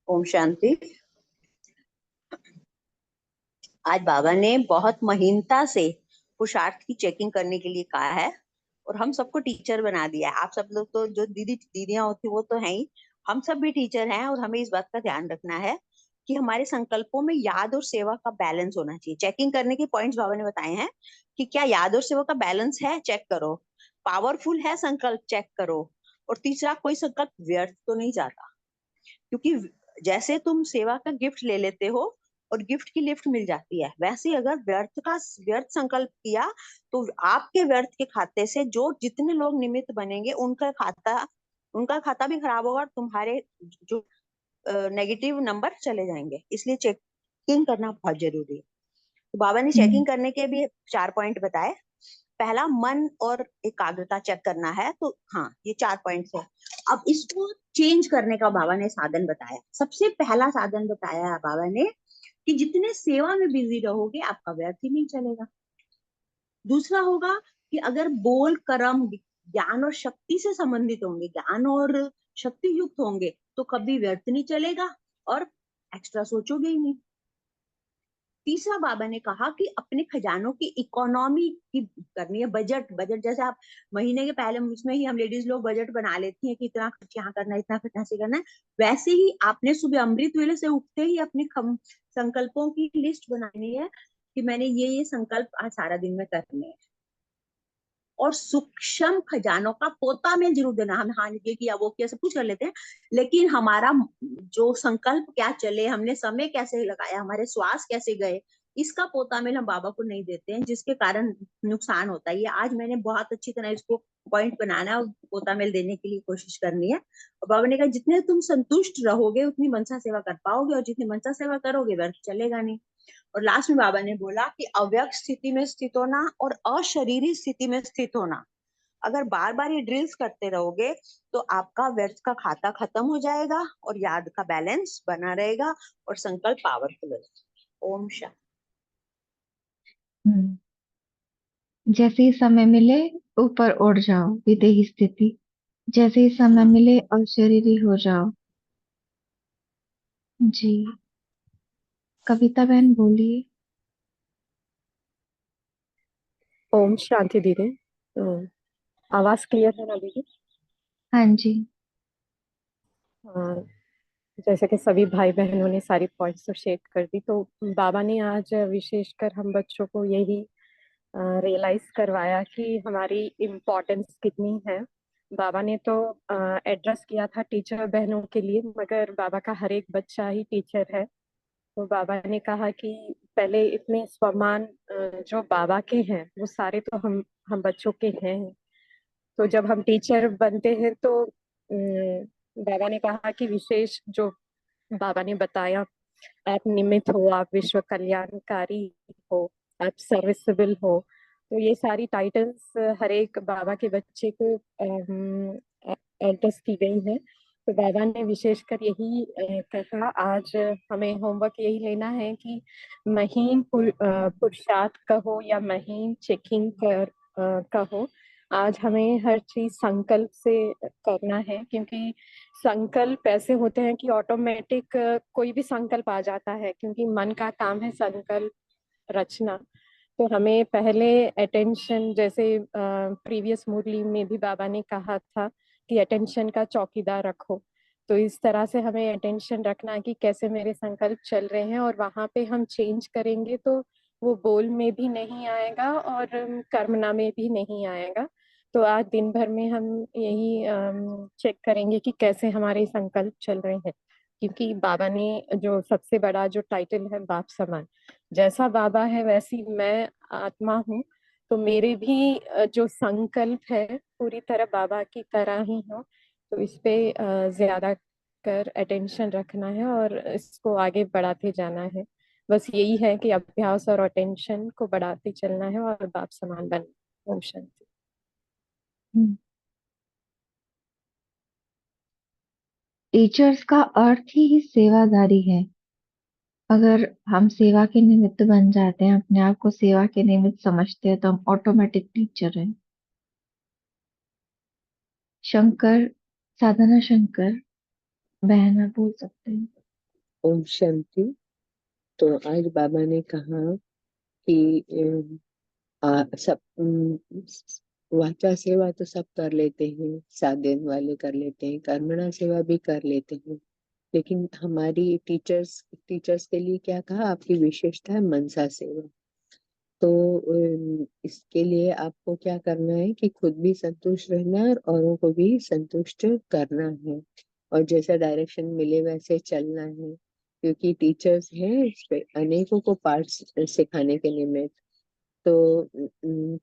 ओम शांति। आज बाबा ने बहुत महीनता से पुरुषार्थ की चेकिंग करने के लिए कहा है और हम सबको टीचर बना दिया है। आप सब लोग तो जो दीदियां होती वो तो हैं ही, हम सब भी टीचर हैं और हमें इस बात का ध्यान रखना है कि हमारे संकल्पों में याद और सेवा का बैलेंस होना चाहिए। चेकिंग करने के पॉइंट्स बाबा ने बताए हैं कि क्या याद और सेवा का बैलेंस है, चेक करो। पावरफुल है संकल्प, चेक करो। और तीसरा, कोई संकल्प व्यर्थ तो नहीं जाता, क्योंकि जैसे तुम सेवा का गिफ्ट ले लेते हो और गिफ्ट की लिफ्ट मिल जाती है, वैसे अगर व्यर्थ संकल्प किया तो आपके व्यर्थ के खाते से जो जितने लोग निमित्त बनेंगे उनका खाता भी खराब होगा और तुम्हारे जो नेगेटिव नंबर चले जाएंगे। इसलिए चेकिंग करना बहुत जरूरी है। तो बाबा ने चेकिंग करने के भी 4 पॉइंट बताए। पहला, मन और एकाग्रता चेक करना है। तो हाँ, ये 4 पॉइंट्स है। अब इसको चेंज करने का बाबा ने साधन बताया। सबसे पहला साधन बताया है बाबा ने कि जितने सेवा में बिजी रहोगे आपका व्यर्थ ही नहीं चलेगा। दूसरा होगा कि अगर बोल कर्म ज्ञान और शक्ति से संबंधित होंगे, ज्ञान और शक्ति युक्त होंगे, तो कभी व्यर्थ नहीं चलेगा और एक्स्ट्रा सोचोगे ही नहीं। तीसरा बाबा ने कहा कि अपने खजानों की इकोनॉमी की करनी है। बजट, बजट जैसे आप महीने के पहले उसमें ही हम लेडीज लोग बजट बना लेती हैं कि इतना खर्च यहाँ करना है, इतना खर्च ऐसे करना है, वैसे ही आपने सुबह अमृत वेले से उठते ही अपने संकल्पों की लिस्ट बनानी है कि मैंने ये संकल्प आज सारा दिन में करने हैं। और सूक्ष्म खजानों का पोता में जरूर देना। हम हाँ ये किया वो किया सब कुछ कर लेते हैं, लेकिन हमारा जो संकल्प क्या चले, हमने समय कैसे लगाया, हमारे श्वास कैसे गए, इसका पोता मेल हम बाबा को नहीं देते हैं, जिसके कारण नुकसान होता है। ये आज मैंने बहुत अच्छी तरह इसको पॉइंट बनाना और पोता मेल देने के लिए कोशिश करनी है। और बाबा ने कहा जितने तुम संतुष्ट रहोगे उतनी मनसा सेवा कर पाओगे, और जितनी मनसा सेवा करोगे व्यर्थ चलेगा नहीं। और लास्ट में बाबा ने बोला कि अव्यक्त स्थिति में स्थित होना और अशरीरी स्थिति में स्थित होना, अगर बार बार ये ड्रिल्स करते रहोगे तो आपका व्यर्थ का खाता खत्म हो जाएगा और याद का बैलेंस बना रहेगा और संकल्प पावरफुल हो। ओम शांति। जैसे ही समय मिले ऊपर उड़ जाओ, विदेही स्थिति। जैसे ही समय मिले अशरीरी हो जाओ। जी, कविता बहन बोलिए। ओम शांति दीदी। आवाज क्लियर है ना दीदी? हाँ जी। अ, जैसे कि सभी भाई बहनों ने सारी पॉइंट्स तो शेयर कर दी, तो बाबा ने आज विशेषकर हम बच्चों को यही रियलाइज करवाया कि हमारी इम्पोर्टेंस कितनी है। बाबा ने तो एड्रेस किया था टीचर बहनों के लिए, मगर बाबा का हर एक बच्चा ही टीचर है। तो बाबा ने कहा कि पहले इतने स्वमान जो बाबा के हैं वो सारे तो हम बच्चों के हैं। तो जब हम टीचर बनते हैं तो बाबा ने कहा कि विशेष जो बाबा ने बताया, आप निमित्त हो, आप विश्व कल्याणकारी हो, आप सर्विसेबल हो, तो ये सारी टाइटल्स हर एक बाबा के बच्चे को एड्रेस की गई है। तो बाबा ने विशेषकर यही कहा, आज हमें होमवर्क यही लेना है कि महीन पुरुषार्थ कहो या महीन चेकिंग कहो, आज हमें हर चीज संकल्प से करना है। क्योंकि संकल्प ऐसे होते हैं कि ऑटोमेटिक कोई भी संकल्प आ जाता है, क्योंकि मन का काम है संकल्प रचना। तो हमें पहले अटेंशन, जैसे प्रीवियस मुरली में भी बाबा ने कहा था कि अटेंशन का चौकीदार रखो, तो इस तरह से हमें अटेंशन रखना है कि कैसे मेरे संकल्प चल रहे हैं, और वहां पे हम चेंज करेंगे तो वो बोल में भी नहीं आएगा और कर्मना में भी नहीं आएगा। तो आज दिन भर में हम यही चेक करेंगे कि कैसे हमारे संकल्प चल रहे हैं। क्योंकि बाबा ने जो सबसे बड़ा जो टाइटल है बाप समान, जैसा बाबा है वैसी मैं आत्मा हूँ, तो मेरे भी जो संकल्प है पूरी तरह बाबा की तरह ही हो। तो इस पे ज्यादा कर अटेंशन रखना है और इसको आगे बढ़ाते जाना है। बस यही है कि अभ्यास और अटेंशन को बढ़ाते चलना है और बाप समान बनना। ओम शांति। टीचर्स का अर्थ ही सेवादारी है। अगर हम सेवा के निमित्त बन जाते हैं, अपने आप को सेवा के निमित्त समझते हैं, तो हम ऑटोमेटिक टीचर हैं। शंकर, साधना शंकर बहन आप बोल सकते हैं। ओम शांति। तो आज बाबा ने कहा कि सब वाचा सेवा तो सब कर लेते हैं, साधन वाले कर लेते हैं, कर्मणा सेवा भी कर लेते हैं, लेकिन हमारी टीचर्स के लिए क्या कहा, आपकी विशेषता है मनसा सेवा। तो इसके लिए आपको क्या करना है कि खुद भी संतुष्ट रहना है और औरों को भी संतुष्ट करना है, और जैसा डायरेक्शन मिले वैसे चलना है। क्योंकि टीचर्स हैं इस पे अनेकों को पाठ सिखाने के निमित्त। तो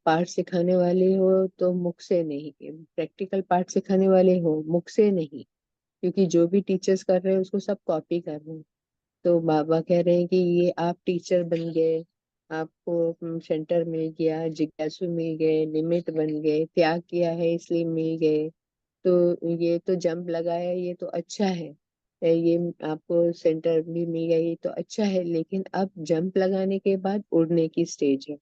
पाठ सिखाने वाले हो तो मुख से नहीं, प्रैक्टिकल पाठ सिखाने वाले हो मुख से नहीं, क्योंकि जो भी टीचर्स कर रहे हैं उसको सब कॉपी कर रहे हैं। तो बाबा कह रहे हैं कि ये आप टीचर बन गए, आपको सेंटर मिल गया, जिज्ञासु मिल गए, निमित्त बन गए, त्याग किया है इसलिए मिल गए। तो ये तो जंप लगा है, ये तो अच्छा है, ये आपको सेंटर भी मिल गया, ये तो अच्छा है, लेकिन अब जंप लगाने के बाद उड़ने की स्टेज है।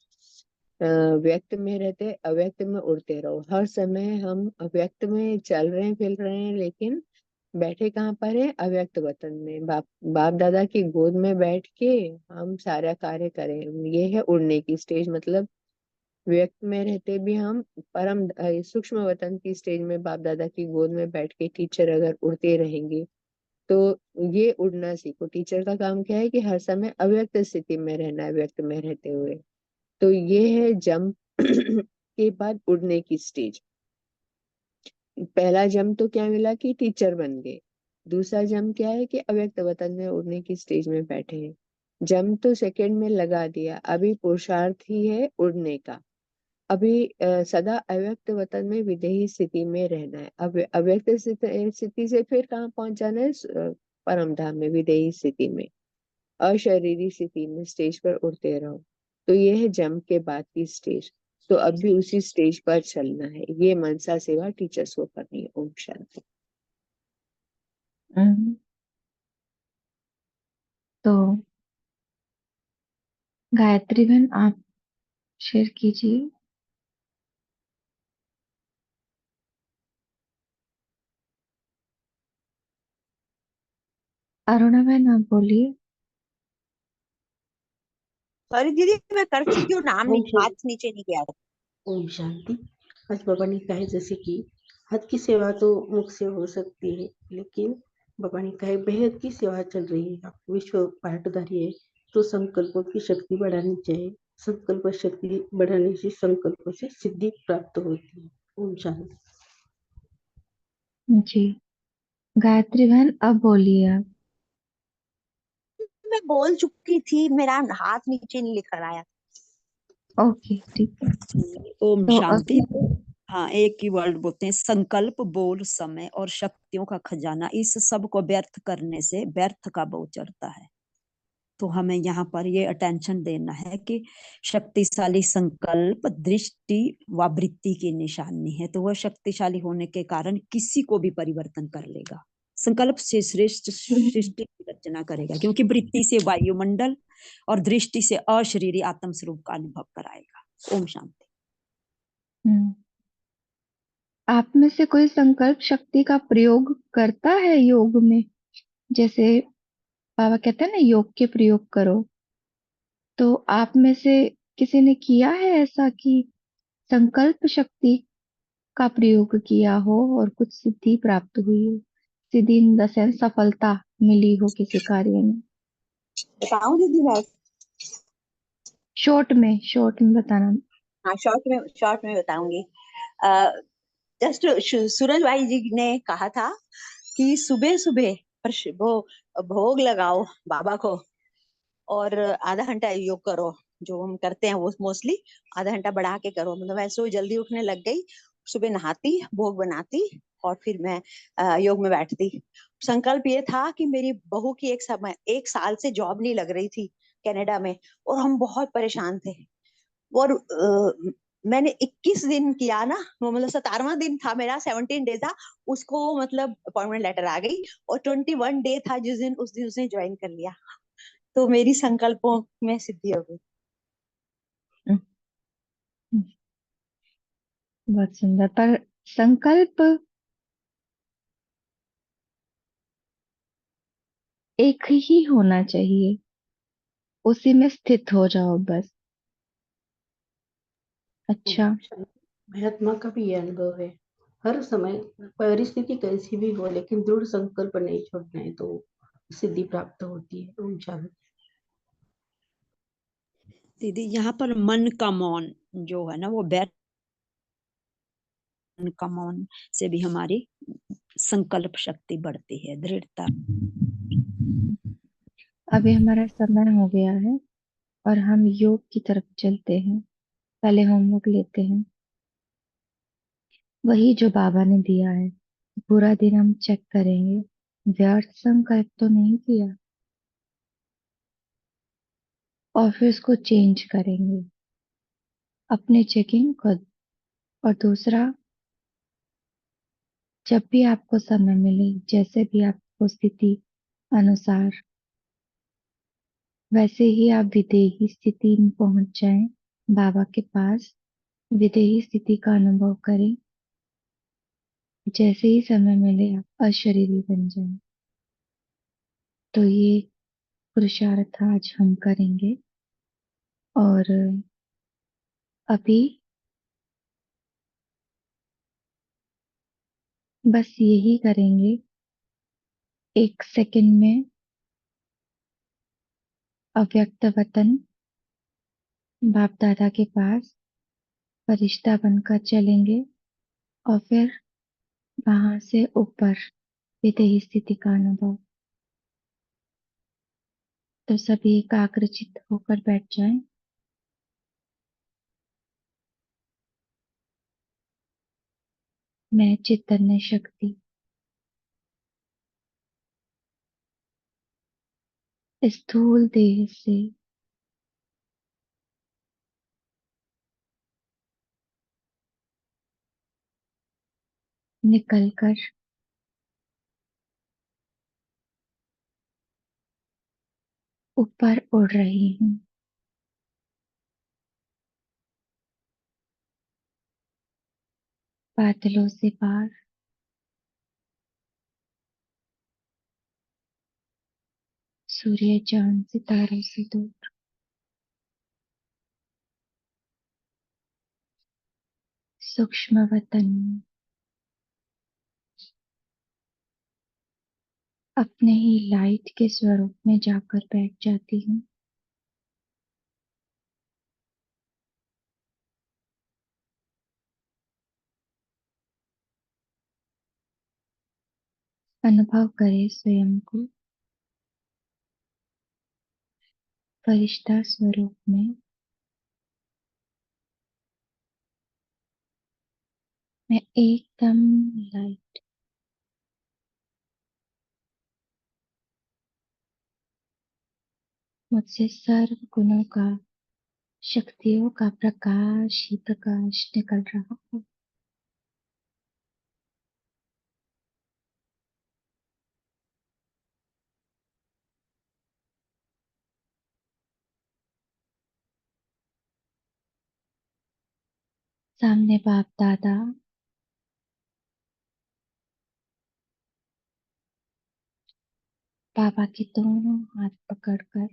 व्यक्त में रहते अव्यक्त में उड़ते रहो। हर समय हम अव्यक्त में चल रहे हैं फिर रहे हैं, लेकिन बैठे कहाँ पर है? अव्यक्त वतन में, बाप दादा की गोद में बैठ के हम सारा कार्य करें। ये है उड़ने की स्टेज। मतलब व्यक्त में रहते भी हम परम सूक्ष्म वतन की स्टेज में बाप दादा की गोद में बैठ के टीचर अगर उड़ते रहेंगे तो ये उड़ना सीखो। टीचर का काम क्या है कि हर समय अव्यक्त स्थिति में रहना है, व्यक्त में रहते हुए। तो ये है जंप के बाद उड़ने की स्टेज। पहला जंप तो क्या मिला कि टीचर बन गए। दूसरा जंप क्या है कि अव्यक्त वतन में उड़ने की स्टेज में बैठे हैं। जंप तो सेकंड में लगा दिया, अभी पुरुषार्थ ही है उड़ने का। अभी सदा अव्यक्त वतन में विदेही स्थिति में रहना है। अब अव्यक्त स्थिति से फिर कहाँ पहुंच जाना है? परम धाम में, विदेही स्थिति में, अशरीरी स्थिति में स्टेज पर उड़ते रहो। तो ये है जंप के बाद की स्टेज। तो अब भी उसी स्टेज पर चलना है। ये मनसा सेवा टीचर्स को करनी है। ओम शांति। तो गायत्री बहन आप शेयर कीजिए। अरुणा बहन आप बोलिए। सॉरी दीदी, मैं कर चुकी हूँ, नाम ओम हाथ शांति। नीचे नहीं किया था। ओम शांति। आज बाबा ने कहा है जैसे कि हाथ की सेवा तो मुख से हो सकती है, लेकिन बाबा ने कहा है बेहद की सेवा चल रही है, आप विश्व पाटधारी है तो संकल्पों की शक्ति बढ़ानी चाहिए। संकल्प शक्ति बढ़ाने से संकल्पों से सिद्धि प्राप्त होती है। ओम शांति। जी गायत्री बहन अब बोलिए आप। मैं बोल चुकी थी, मेरा हाथ नीचे नहीं लिखा आया। ओके ठीक है। ओम तो शांति। अभी हाँ, एक ही वर्ड बोलते हैं, संकल्प, बोल, समय और शक्तियों का खजाना। इस सब को व्यर्थ करने से व्यर्थ का बोझ चढ़ता है। तो हमें यहाँ पर ये अटेंशन देना है कि शक्तिशाली संकल्प दृष्टि व वृत्ति की निशानी है। तो वह शक्तिशाली होने के कारण किसी को भी परिवर्तन कर लेगा। संकल्प से श्रेष्ठ सृष्टि की रचना करेगा, क्योंकि वृत्ति से वायुमंडल और दृष्टि से अशरीरी आत्म स्वरूप का अनुभव कराएगा। ओम शांति। आप में से कोई संकल्प शक्ति का प्रयोग करता है योग में? जैसे बाबा कहते हैं ना योग के प्रयोग करो, तो आप में से किसी ने किया है ऐसा कि संकल्प शक्ति का प्रयोग किया हो और कुछ सिद्धि प्राप्त हुई हो? सिद्धि इन द सेंस सफलता मिली हो किसी कार्य में? बताऊं दीदी मैं? शॉर्ट में बताना। हाँ, शॉर्ट में बताऊंगी। जस्ट सूरज भाई जी ने कहा था कि सुबह सुबह वो भोग लगाओ बाबा को और आधा घंटा योग करो। जो हम करते हैं वो मोस्टली आधा घंटा बढ़ा के करो। मतलब मैं सुबह जल्दी उठने लग गई, सुबह नहाती, भोग बनाती और फिर मैं योग में बैठती। संकल्प ये था कि मेरी बहू की एक साल से जॉब नहीं लग रही थी कनाडा में, और हम बहुत परेशान थे। और मैंने 21 दिन किया ना, वो मतलब 17वां दिन था मेरा, 17 डे था, उसको मतलब अपॉइंटमेंट लेटर आ गई। और 21 डे था जिस दिन, उस दिन उसने ज्वाइन कर लिया। तो मेरी संकल्पों में सिद्धि हो गई। बहुत सुंदर। पर संकल्प एक ही होना चाहिए, उसी में स्थित हो जाओ बस। अच्छा। महात्मा का भी ये अनुभव है, हर समय परिस्थिति कैसी भी हो लेकिन दृढ़ संकल्प नहीं छोड़ना है तो सिद्धि प्राप्त होती है। ओम शांति। दीदी यहाँ पर मन का मौन जो है ना, वो मन का मौन से भी हमारी संकल्प शक्ति बढ़ती है, दृढ़ता। अभी हमारा समय हो गया है और हम योग की तरफ चलते हैं। पहले होमवर्क लेते हैं, वही जो बाबा ने दिया है। पूरा दिन हम चेक करेंगे व्यर्थ संकल्प तो नहीं किया, और फिर उसको चेंज करेंगे अपने चेकिंग खुद। और दूसरा, जब भी आपको समय मिले, जैसे भी आपको स्थिति अनुसार, वैसे ही आप विदेही स्थिति में पहुंच जाएं बाबा के पास विदेही स्थिति का अनुभव करें। जैसे ही समय मिले आप अशरीरी बन जाएं। तो ये पुरुषार्थ आज हम करेंगे और अभी बस यही करेंगे। 1 सेकंड में अव्यक्त वतन बाप दादा के पास फरिश्ता बनकर चलेंगे और फिर वहां से ऊपर विदेही स्थिति का अनुभव। तो सभी एकाग्रचित्त होकर बैठ जाएं। मैं चैतन्य शक्ति स्थूल देह से निकलकर ऊपर उड़ रही हूँ। बादलों से पार, सूर्य चांद सितारों से दूर, सूक्ष्म वतन में अपने ही लाइट के स्वरूप में जाकर बैठ जाती हूँ। अनुभव करें स्वयं को फरिश्ता स्वरूप में। मैं एकदम लाइट, मुझसे सर्व गुणों का, शक्तियों का प्रकाश ही प्रकाश निकल रहा है। सामने बाप दादा बाबा के दोनों हाथ पकड़कर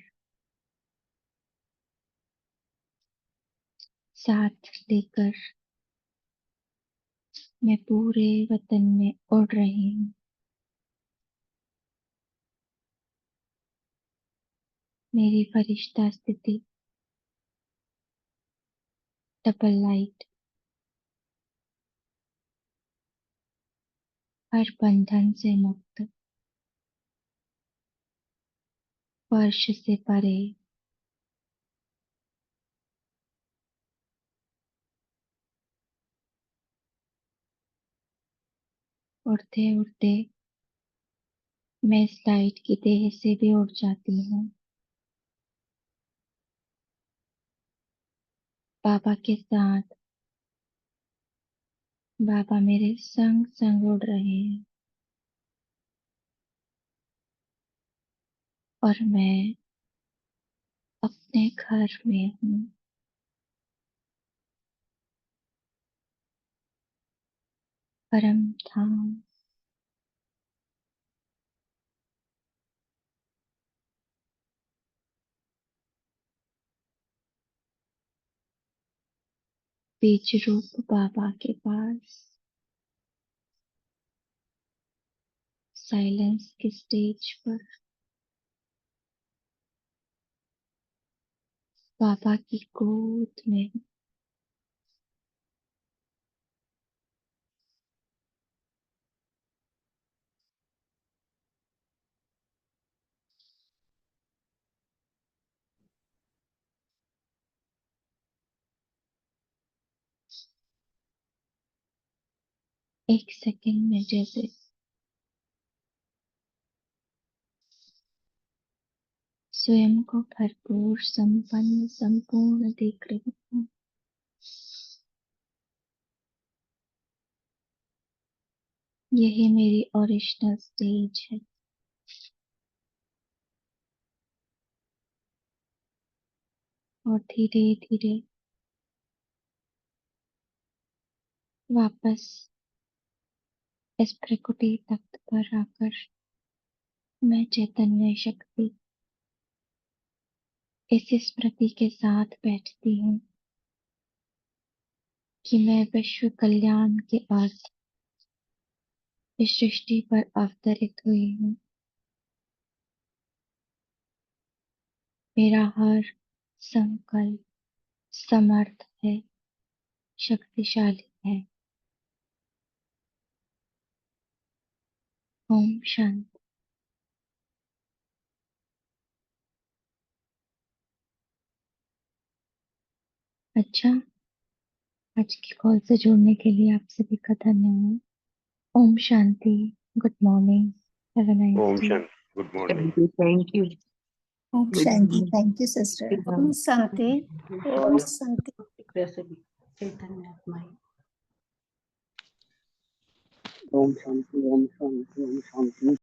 साथ लेकर मैं पूरे वतन में उड़ रही हूँ। मेरी फरिश्ता स्थिति डबल लाइट, हर बंधन से मुक्त, स्पर्श से परे, उड़ते उड़ते मैं इस लाइट की देह से भी उड़ जाती हूँ। बाबा के साथ बाबा मेरे संग संग उड़ रहे हैं और मैं अपने घर में हूँ। परम धाम, बीज रूप बाबा के पास, साइलेंस की स्टेज पर बाबा की गोद में हूँ। एक सेकंड में जैसे स्वयं को भरपूर संपन्न संपूर्ण देख रही हूँ। यही मेरी ओरिजिनल स्टेज है। और धीरे धीरे वापस इस प्रकृति तख्त पर आकर मैं चैतन्य शक्ति इस स्मृति के साथ बैठती हूँ कि मैं विश्व कल्याण के अर्थ इस सृष्टि पर अवतरित हुई हूँ। मेरा हर संकल्प समर्थ है, शक्तिशाली है। ओम शांति। अच्छा, आज की कॉल से जुड़ने के लिए आप सभी का धन्यवाद। ओम शांति। Good morning. Have a nice ओम डे। शांति। Good morning. Thank you. ओम शांति। Thank you sister. ओम शांति। ओम शांति। वैसे भी चैतन्य आत्मा है। ओम शांति, ओम शांति, ओम शांति।